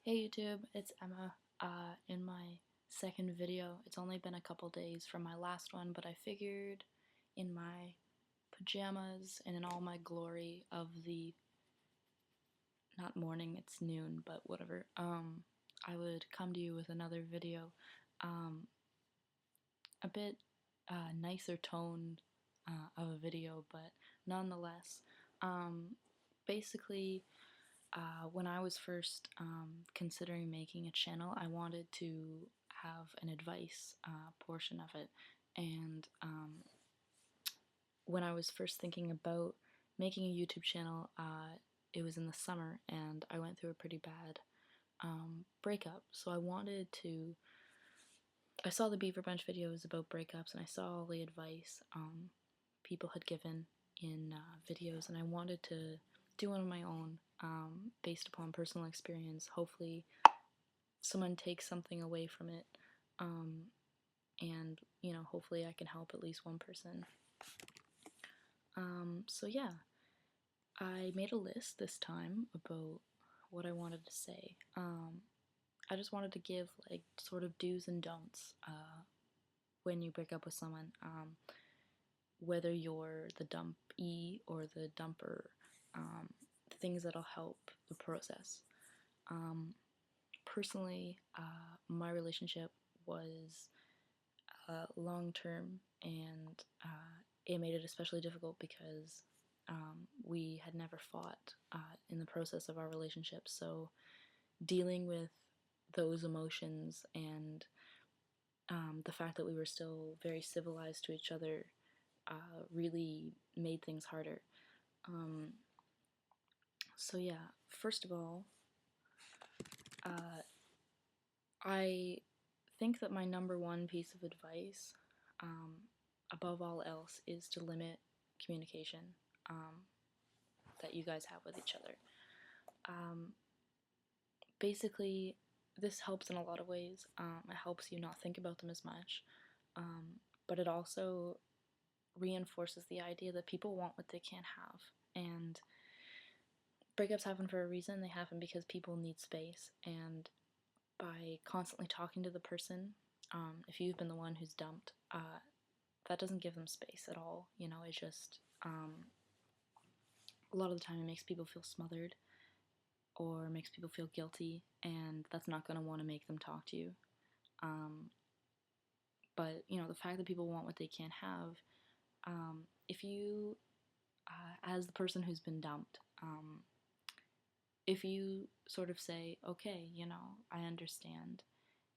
Hey YouTube, it's Emma. In my second video, it's only been a couple days from my last one, but I figured in my pajamas and in all my glory of the, not morning, it's noon, but whatever, I would come to you with another video, um, a bit nicer toned of a video, but nonetheless, um, basically, when I was first considering making a channel, I wanted to have an advice portion of it. And when I was first thinking about making a YouTube channel, it was in the summer, and I went through a pretty bad breakup. So I wanted to. I saw the Beaver Bunch videos about breakups, and I saw all the advice people had given in videos, and I wanted to do one of my own based upon personal experience. Hopefully, someone takes something away from it, and hopefully, I can help at least one person. So, yeah, I made a list this time about what I wanted to say. I just wanted to give like sort of do's and don'ts when you break up with someone. Whether you're the dumpee or the dumper, things that'll help the process. Personally, my relationship was long term, and it made it especially difficult because we had never fought in the process of our relationship. So, dealing with those emotions and the fact that we were still very civilized to each other really made things harder. So yeah, first of all, I think that my number one piece of advice, above all else, is to limit communication that you guys have with each other. Basically, this helps in a lot of ways. It helps you not think about them as much, but it also reinforces the idea that people want what they can't have. And breakups happen for a reason. They happen because people need space, and by constantly talking to the person, if you've been the one who's dumped, that doesn't give them space at all. It just, a lot of the time, it makes people feel smothered or makes people feel guilty, and that's not going to want to make them talk to you. But, the fact that people want what they can't have, if you, as the person who's been dumped, if you sort of say, okay, I understand,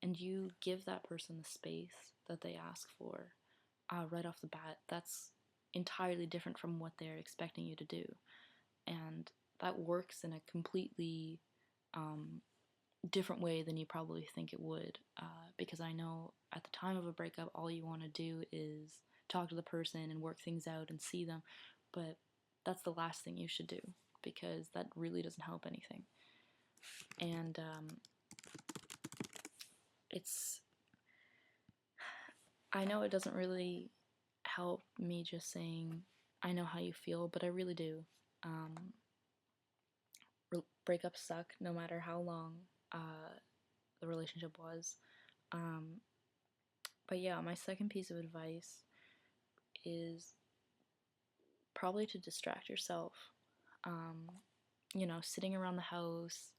and you give that person the space that they ask for right off the bat, that's entirely different from what they're expecting you to do. And that works in a completely different way than you probably think it would, because I know at the time of a breakup, all you want to do is talk to the person and work things out and see them, but that's the last thing you should do, because that really doesn't help anything. And I know it doesn't really help me just saying, I know how you feel, but I really do. Breakups suck no matter how long the relationship was. But yeah, my second piece of advice is probably to distract yourself. Sitting around the house,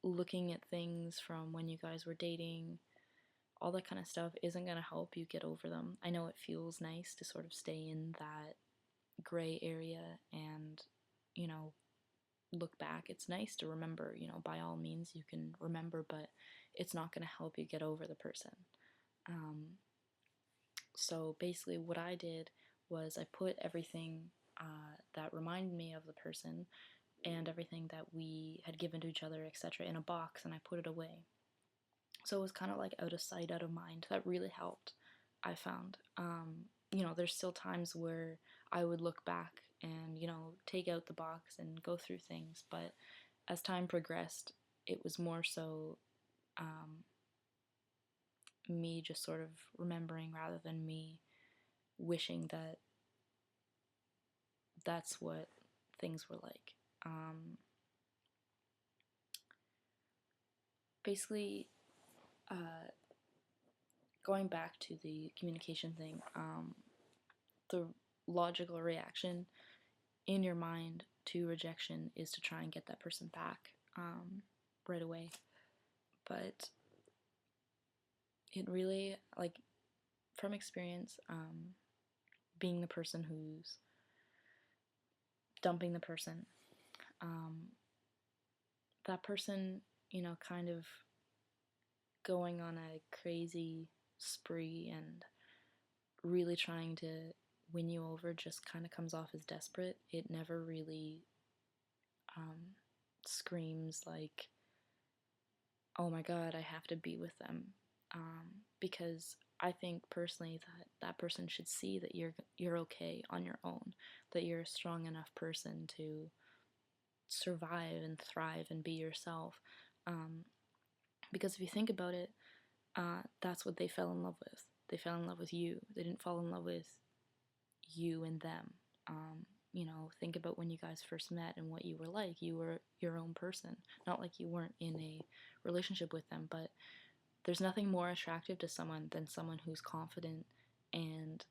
looking at things from when you guys were dating, all that kind of stuff isn't going to help you get over them. I know it feels nice to sort of stay in that gray area and, look back. It's nice to remember, by all means you can remember, but it's not going to help you get over the person. So basically what I did was I put everything that reminded me of the person and everything that we had given to each other, etc., in a box, and I put it away. So it was kind of like out of sight, out of mind. That really helped, I found. There's still times where I would look back and, take out the box and go through things, but as time progressed, it was more so me just sort of remembering rather than me wishing that that's what things were like. basically, going back to the communication thing, the logical reaction in your mind to rejection is to try and get that person back right away. But it really, like, from experience, being the person who's dumping the person, that person, kind of going on a crazy spree and really trying to win you over just kind of comes off as desperate. It never really screams like, oh my god, I have to be with them, because I think personally that that person should see that you're okay on your own, that you're a strong enough person to survive and thrive and be yourself. Because if you think about it, that's what they fell in love with. They fell in love with you. They didn't fall in love with you and them. Think about when you guys first met and what you were like. You were your own person. Not like you weren't in a relationship with them, but there's nothing more attractive to someone than someone who's confident and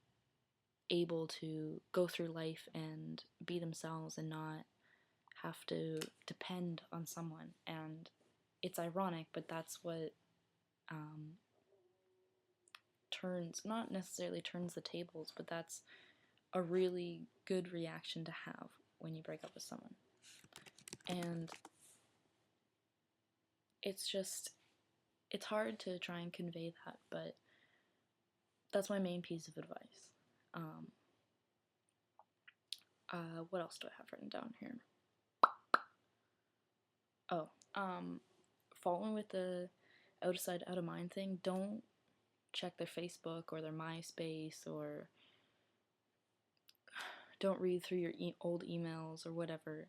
able to go through life and be themselves and not have to depend on someone. And it's ironic, but that's what not necessarily turns the tables, but that's a really good reaction to have when you break up with someone. And it's hard to try and convey that, but that's my main piece of advice. What else do I have written down here? Oh, following with the out of sight, out of mind thing, don't check their Facebook or their MySpace, or don't read through your old emails or whatever,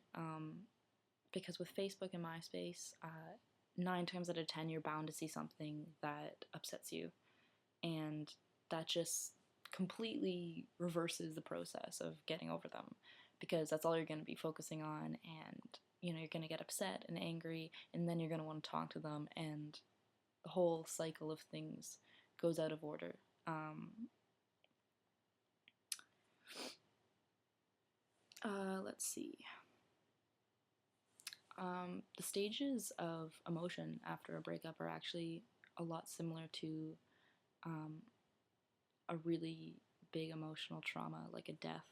because with Facebook and MySpace, 9 times out of 10 you're bound to see something that upsets you, and that just completely reverses the process of getting over them, because that's all you're going to be focusing on, and you're going to get upset and angry, and then you're going to want to talk to them, and the whole cycle of things goes out of order. Let's see. The stages of emotion after a breakup are actually a lot similar to a really big emotional trauma, like a death.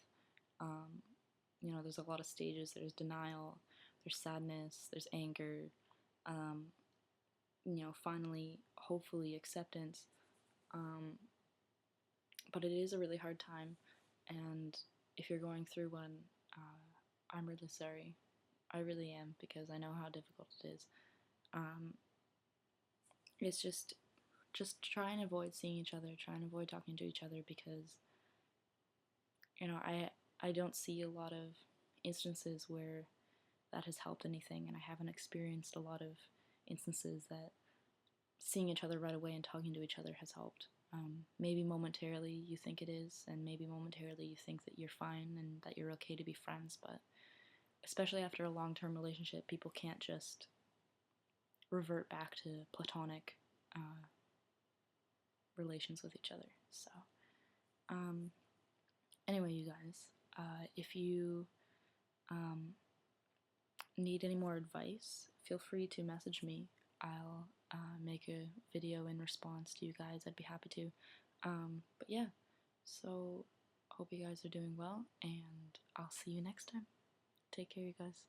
There's a lot of stages. There's denial, there's sadness, there's anger, finally, hopefully, acceptance. But it is a really hard time, and if you're going through one, I'm really sorry. I really am, because I know how difficult it is. It's just try and avoid seeing each other, try and avoid talking to each other, because I don't see a lot of instances where that has helped anything, and I haven't experienced a lot of instances that seeing each other right away and talking to each other has helped. Maybe momentarily you think it is, and maybe momentarily you think that you're fine and that you're okay to be friends, but especially after a long-term relationship, people can't just revert back to platonic relations with each other. So, anyway, you guys, if you need any more advice, feel free to message me. I'll make a video in response to you guys. I'd be happy to. But yeah, so hope you guys are doing well, and I'll see you next time. Take care, you guys.